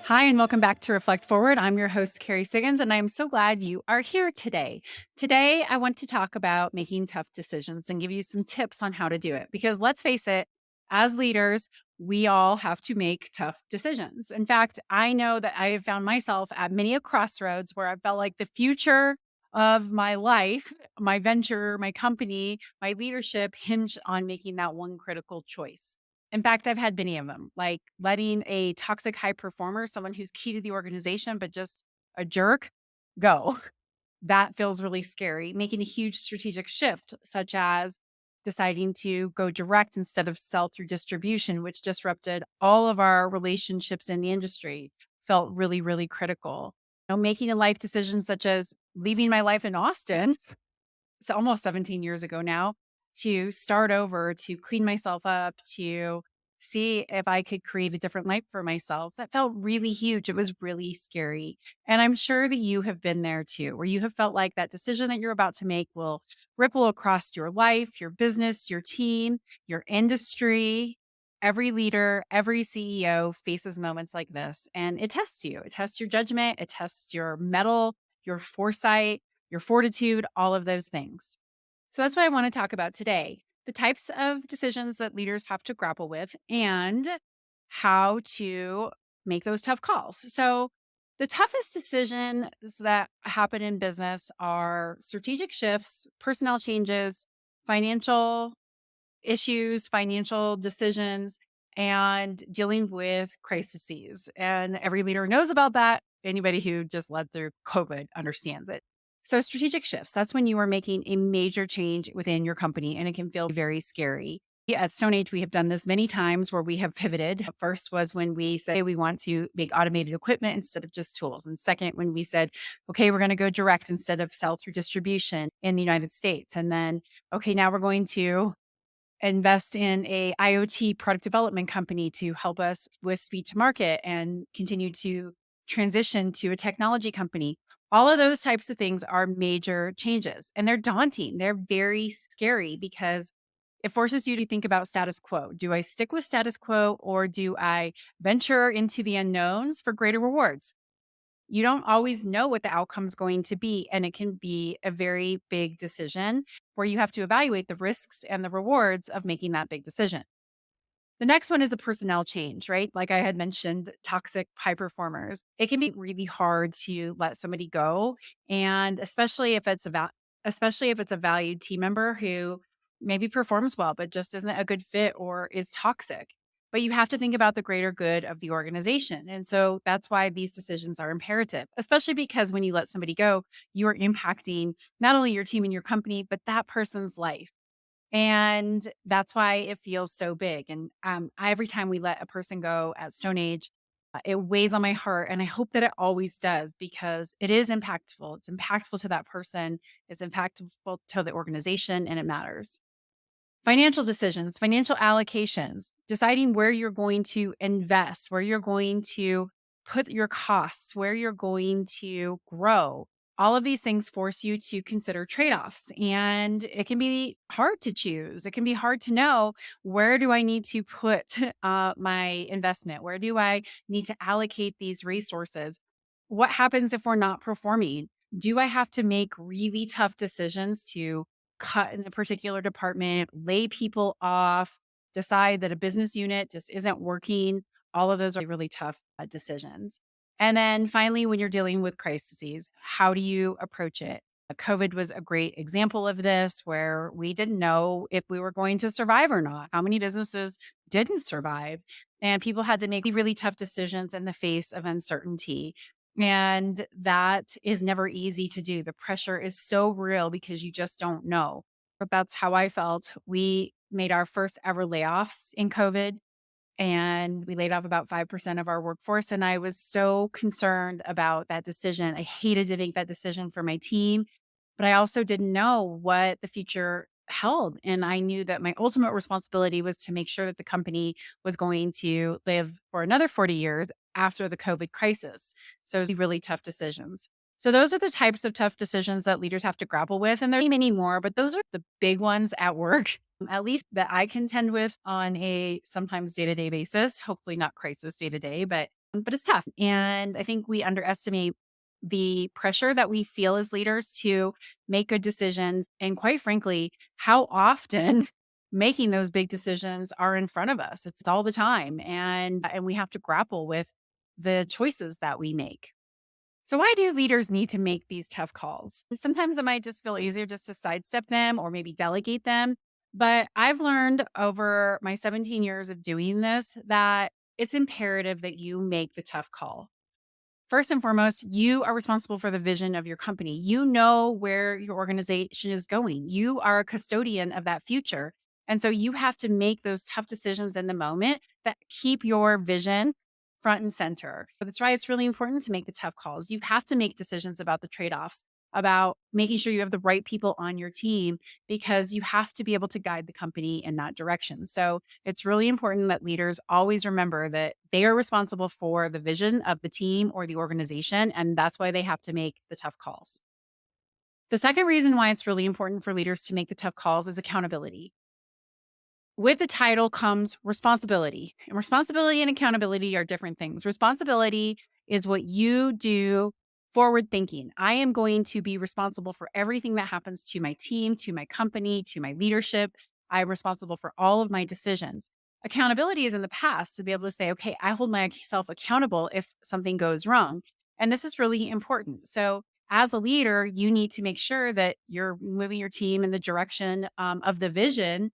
Hi, and welcome back to Reflect Forward. I'm your host, Carrie Siggins, and I'm so glad you are here today. Today, I want to talk about making tough decisions and give you some tips on how to do it. Because let's face it, as leaders, we all have to make tough decisions. In fact, I know that I have found myself at many a crossroads where I felt like the future of my life, my venture, my company, my leadership hinged on making that one critical choice. In fact, I've had many of them, like letting a toxic high performer, someone who's key to the organization, but just a jerk, go. That feels really scary. Making a huge strategic shift, such as deciding to go direct instead of sell through distribution, which disrupted all of our relationships in the industry, felt really, really critical. Making a life decision such as leaving my life in Austin almost 17 years ago now, to start over, to clean myself up, to see if I could create a different life for myself. That felt really huge. It was really scary. And I'm sure that you have been there too, where you have felt like that decision that you're about to make will ripple across your life, your business, your team, your industry. Every leader, every CEO faces moments like this, and it tests you. It tests your judgment, it tests your mettle, your foresight, your fortitude, all of those things. So that's what I want to talk about today, the types of decisions that leaders have to grapple with and how to make those tough calls. So, the toughest decisions that happen in business are strategic shifts, personnel changes, financial issues, financial decisions, and dealing with crises. And every leader knows about that. Anybody who just led through COVID understands it. So, strategic shifts, that's when you are making a major change within your company, and it can feel very scary. At Stone Age, we have done this many times where we have pivoted. First was when we said we want to make automated equipment instead of just tools. And second, when we said, okay, we're going to go direct instead of sell through distribution in the United States. And then, okay, now we're going to invest in a IoT product development company to help us with speed to market and continue to transition to a technology company. All of those types of things are major changes and they're daunting. They're very scary because it forces you to think about status quo. Do I stick with status quo or do I venture into the unknowns for greater rewards? You don't always know what the outcome's going to be. And it can be a very big decision where you have to evaluate the risks and the rewards of making that big decision. The next one is a personnel change, right? Like I had mentioned, toxic high performers. It can be really hard to let somebody go. And especially if it's a valued team member who maybe performs well, but just isn't a good fit or is toxic. But you have to think about the greater good of the organization. And so that's why these decisions are imperative, especially because when you let somebody go, you are impacting not only your team and your company, but that person's life. And that's why it feels so big. And every time we let a person go at Stone Age, it weighs on my heart. And I hope that it always does because it is impactful. It's impactful to that person, it's impactful to the organization, and it matters. Financial decisions, financial allocations, deciding where you're going to invest, where you're going to put your costs, where you're going to grow. All of these things force you to consider trade offs, and it can be hard to choose. It can be hard to know where do I need to put my investment? Where do I need to allocate these resources? What happens if we're not performing? Do I have to make really tough decisions to cut in a particular department, lay people off, decide that a business unit just isn't working? All of those are really tough decisions. And then finally, when you're dealing with crises, how do you approach it? COVID was a great example of this where we didn't know if we were going to survive or not. How many businesses didn't survive? And people had to make really tough decisions in the face of uncertainty. And that is never easy to do. The pressure is so real because you just don't know. But that's how I felt. We made our first ever layoffs in COVID and we laid off about 5% of our workforce. And I was so concerned about that decision. I hated to make that decision for my team, but I also didn't know what the future held. And I knew that my ultimate responsibility was to make sure that the company was going to live for another 40 years after the COVID crisis. So it was really tough decisions. So those are the types of tough decisions that leaders have to grapple with. And there's many more, but those are the big ones at work, at least that I contend with on a sometimes day-to-day basis, hopefully not crisis day to day, but but it's tough. And I think we underestimate the pressure that we feel as leaders to make good decisions. And quite frankly, how often making those big decisions are in front of us. It's all the time. And we have to grapple with the choices that we make. So why do leaders need to make these tough calls? And sometimes it might just feel easier just to sidestep them or maybe delegate them. But I've learned over my 17 years of doing this that it's imperative that you make the tough call. First and foremost, you are responsible for the vision of your company. You know where your organization is going. You are a custodian of that future. And so you have to make those tough decisions in the moment that keep your vision front and center. But that's why it's really important to make the tough calls. You have to make decisions about the trade offs, about making sure you have the right people on your team, because you have to be able to guide the company in that direction. So it's really important that leaders always remember that they are responsible for the vision of the team or the organization. And that's why they have to make the tough calls. The second reason why it's really important for leaders to make the tough calls is accountability. With the title comes responsibility. And responsibility and accountability are different things. Responsibility is what you do forward thinking. I am going to be responsible for everything that happens to my team, to my company, to my leadership. I'm responsible for all of my decisions. Accountability is in the past to be able to say, okay, I hold myself accountable if something goes wrong. And this is really important. So, as a leader, you need to make sure that you're moving your team in the direction of the vision,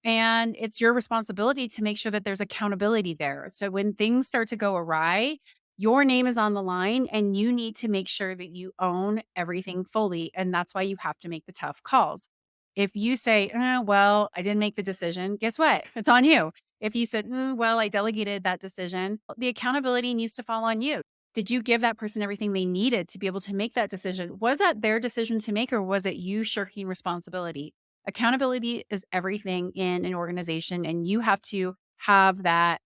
and it's your responsibility to make sure that there's accountability there. So when things start to go awry, your name is on the line and you need to make sure that you own everything fully. And that's why you have to make the tough calls. If you say, well, I didn't make the decision, guess what? It's on you. If you said, well, I delegated that decision, the accountability needs to fall on you. Did you give that person everything they needed to be able to make that decision? Was that their decision to make, or was it you shirking responsibility? Accountability is everything in an organization, and you have to have that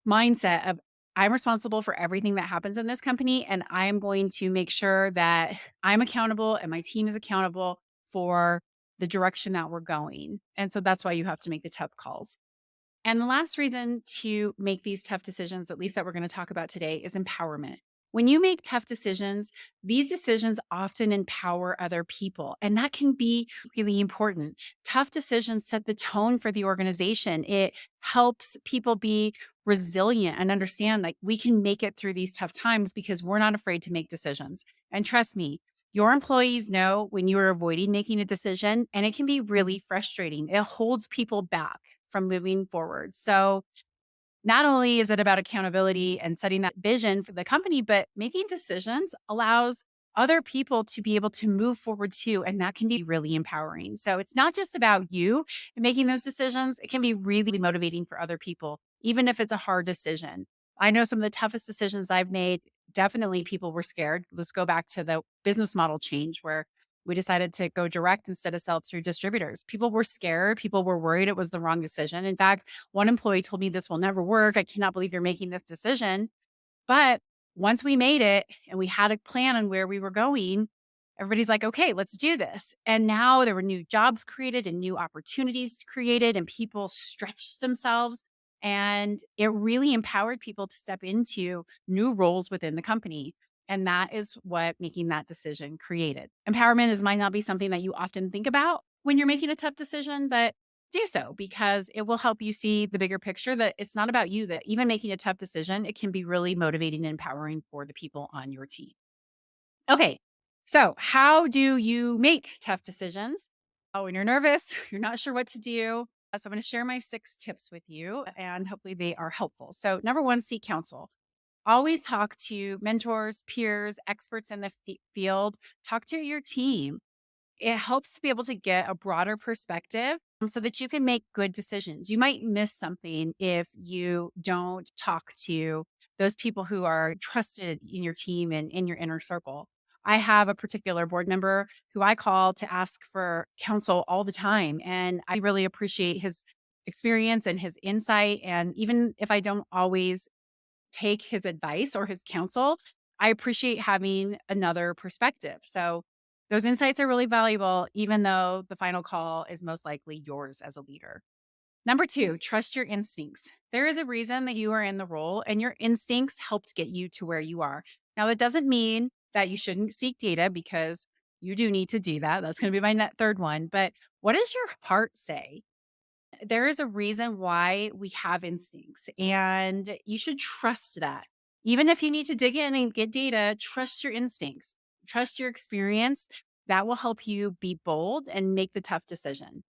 mindset of, I'm responsible for everything that happens in this company, and I'm going to make sure that I'm accountable and my team is accountable for the direction that we're going. And so that's why you have to make the tough calls. And the last reason to make these tough decisions, at least that we're going to talk about today, is empowerment. When you make tough decisions, these decisions often empower other people, and that can be really important. Tough decisions set the tone for the organization. It helps people be resilient and understand, like, we can make it through these tough times because we're not afraid to make decisions. And trust me, your employees know when you are avoiding making a decision, and it can be really frustrating. It holds people back from moving forward. So, not only is it about accountability and setting that vision for the company, but making decisions allows other people to be able to move forward too. And that can be really empowering. So it's not just about you and making those decisions, it can be really motivating for other people, even if it's a hard decision. I know some of the toughest decisions I've made, definitely people were scared. Let's go back to the business model change where we decided to go direct instead of sell through distributors. People were scared. People were worried it was the wrong decision. In fact, one employee told me, "This will never work. I cannot believe you're making this decision." But once we made it and we had a plan on where we were going, everybody's like, okay, let's do this. And now there were new jobs created and new opportunities created, and people stretched themselves. And it really empowered people to step into new roles within the company. And that is what making that decision created. Empowerment might not be something that you often think about when you're making a tough decision, but do so because it will help you see the bigger picture, that it's not about you, that even making a tough decision, it can be really motivating and empowering for the people on your team. Okay. So, how do you make tough decisions? Oh, when you're nervous, you're not sure what to do. So, I'm going to share my 6 tips with you and hopefully they are helpful. So, number one, seek counsel. Always talk to mentors, peers, experts in the field. Talk to your team. It helps to be able to get a broader perspective so that you can make good decisions. You might miss something if you don't talk to those people who are trusted in your team and in your inner circle. I have a particular board member who I call to ask for counsel all the time. And I really appreciate his experience and his insight. And even if I don't always take his advice or his counsel, I appreciate having another perspective. So those insights are really valuable, even though the final call is most likely yours as a leader. Number two, trust your instincts. There is a reason that you are in the role, and your instincts helped get you to where you are. Now, that doesn't mean that you shouldn't seek data because you do need to do that. That's going to be my third one. But what does your heart say? There is a reason why we have instincts, and you should trust that. Even if you need to dig in and get data, trust your instincts, trust your experience. That will help you be bold and make the tough decision.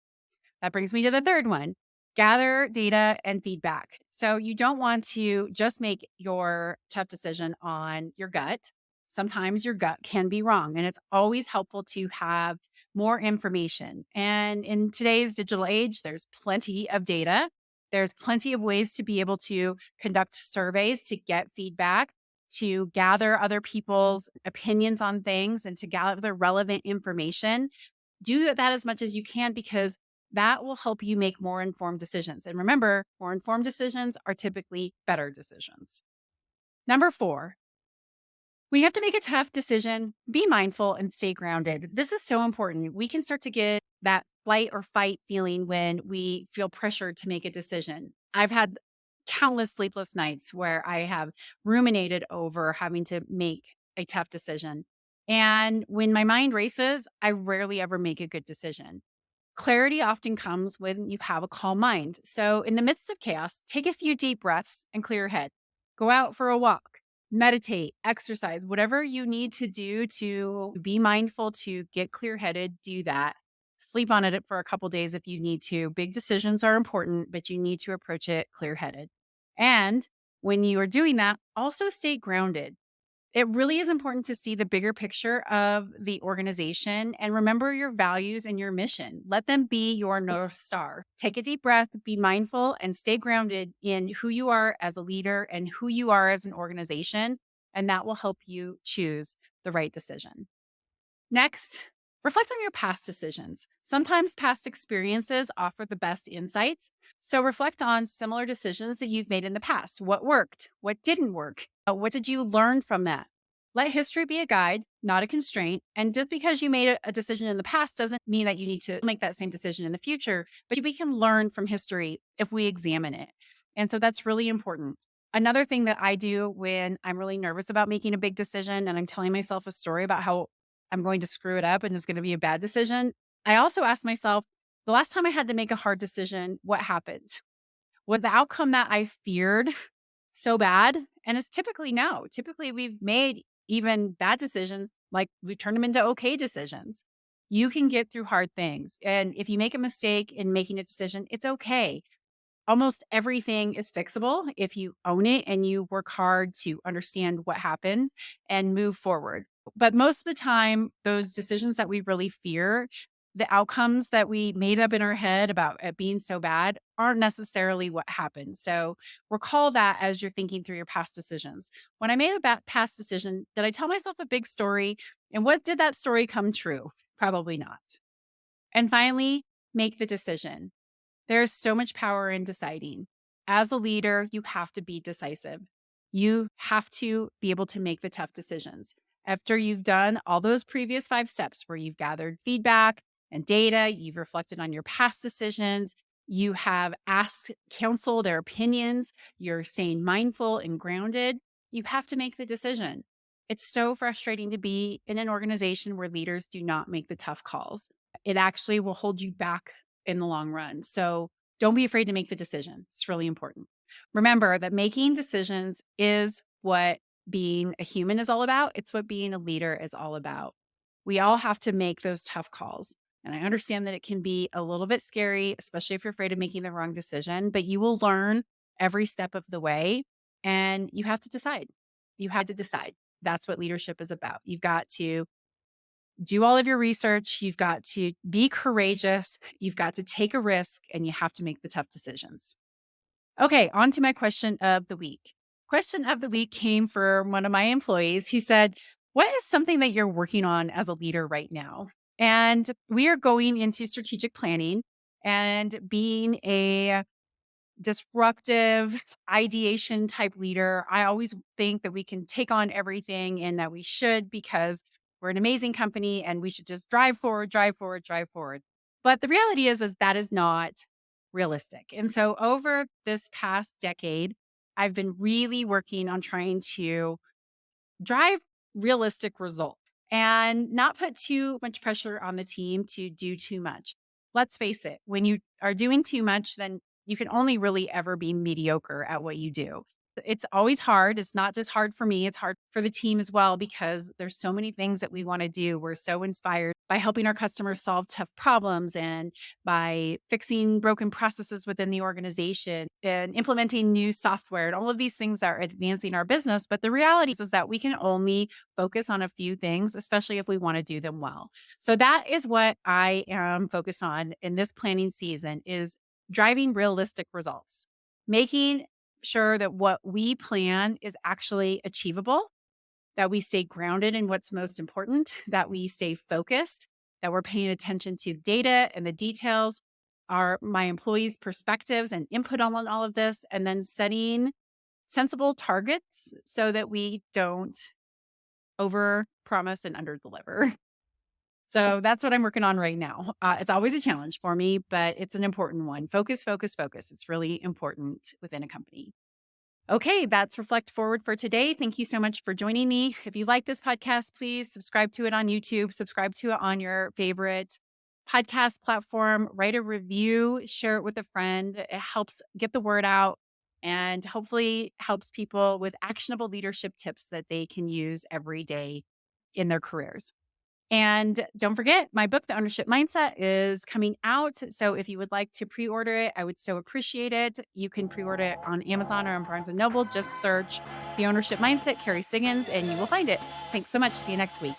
That brings me to the third one, gather data and feedback. So you don't want to just make your tough decision on your gut. Sometimes your gut can be wrong, and it's always helpful to have more information. And in today's digital age, there's plenty of data. There's plenty of ways to be able to conduct surveys to get feedback, to gather other people's opinions on things, and to gather relevant information. Do that as much as you can because that will help you make more informed decisions. And remember, more informed decisions are typically better decisions. Number four, when you have to make a tough decision, be mindful and stay grounded. This is so important. We can start to get that flight or fight feeling when we feel pressured to make a decision. I've had countless sleepless nights where I have ruminated over having to make a tough decision. And when my mind races, I rarely ever make a good decision. Clarity often comes when you have a calm mind. So, in the midst of chaos, take a few deep breaths and clear your head. Go out for a walk, meditate, exercise, whatever you need to do to be mindful to get clear headed, do that. Sleep on it for a couple days if you need to. Big decisions are important, but you need to approach it clear headed. And when you are doing that, also stay grounded. It really is important to see the bigger picture of the organization and remember your values and your mission. Let them be your North Star. Take a deep breath, be mindful, and stay grounded in who you are as a leader and who you are as an organization. And that will help you choose the right decision. Next, reflect on your past decisions. Sometimes past experiences offer the best insights. So reflect on similar decisions that you've made in the past. What worked? What didn't work? What did you learn from that? Let history be a guide, not a constraint. And just because you made a decision in the past doesn't mean that you need to make that same decision in the future, but we can learn from history if we examine it. And so that's really important. Another thing that I do when I'm really nervous about making a big decision and I'm telling myself a story about how I'm going to screw it up and it's going to be a bad decision, I also ask myself, the last time I had to make a hard decision, what happened? Was the outcome that I feared so bad? And it's typically no. Typically, we've made even bad decisions, like we turn them into okay decisions. You can get through hard things. And if you make a mistake in making a decision, it's okay. Almost everything is fixable if you own it and you work hard to understand what happened and move forward. But most of the time, those decisions that we really fear, the outcomes that we made up in our head about it being so bad aren't necessarily what happened. So recall that as you're thinking through your past decisions. When I made a past decision, did I tell myself a big story? And what did that story come true? Probably not. And finally, make the decision. There's so much power in deciding. As a leader, you have to be decisive. You have to be able to make the tough decisions. After you've done all those previous 5 steps where you've gathered feedback and data, you've reflected on your past decisions, you have asked counsel their opinions, you're staying mindful and grounded, you have to make the decision. It's so frustrating to be in an organization where leaders do not make the tough calls. It actually will hold you back in the long run. So don't be afraid to make the decision. It's really important. Remember that making decisions is what being a human is all about. It's what being a leader is all about. We all have to make those tough calls. And I understand that it can be a little bit scary, especially if you're afraid of making the wrong decision, but you will learn every step of the way. And you have to decide. You had to decide. That's what leadership is about. You've got to do all of your research. You've got to be courageous. You've got to take a risk and you have to make the tough decisions. Okay, on to my question of the week. Question of the week came from one of my employees. He said, what is something that you're working on as a leader right now? And we are going into strategic planning and being a disruptive ideation type leader. I always think that we can take on everything and that we should because we're an amazing company and we should just drive forward, drive forward, drive forward. But the reality is that is not realistic. And so over this past decade, I've been really working on trying to drive realistic results and not put too much pressure on the team to do too much. Let's face it, when you are doing too much, then you can only really ever be mediocre at what you do. It's always hard. It's not just hard for me, it's hard for the team as well because there's so many things that we want to do. We're so inspired by helping our customers solve tough problems and by fixing broken processes within the organization and implementing new software and all of these things are advancing our business. But the reality is that we can only focus on a few things, especially if we want to do them well. So that is what I am focused on in this planning season is driving realistic results, making sure that what we plan is actually achievable, that we stay grounded in what's most important, that we stay focused, that we're paying attention to data and the details, are my employees' perspectives and input on all of this, and then setting sensible targets so that we don't over promise and under deliver. So that's what I'm working on right now. It's always a challenge for me, but it's an important one. Focus, focus, focus. It's really important within a company. Okay, that's Reflect Forward for today. Thank you so much for joining me. If you like this podcast, please subscribe to it on YouTube, subscribe to it on your favorite podcast platform, write a review, share it with a friend. It helps get the word out and hopefully helps people with actionable leadership tips that they can use every day in their careers. And don't forget, my book, The Ownership Mindset, is coming out. So if you would like to pre-order it, I would so appreciate it. You can pre-order it on Amazon or on Barnes & Noble. Just search The Ownership Mindset, Carrie Siggins, and you will find it. Thanks so much. See you next week.